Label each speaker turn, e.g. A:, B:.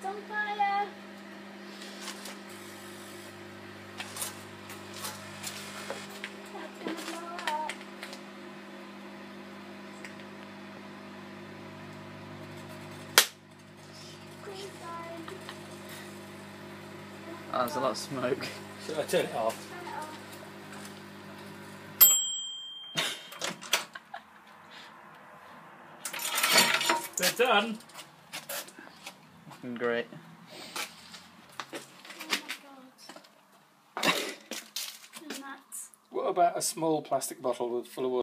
A: on fire. That's gonna blow up. Green side.
B: Oh, there's a lot of smoke.
C: Should I turn it off?
A: Turn it off.
C: They're done.
B: Looking great.
A: Oh my god. Nuts.
C: What about a small plastic bottle full of water?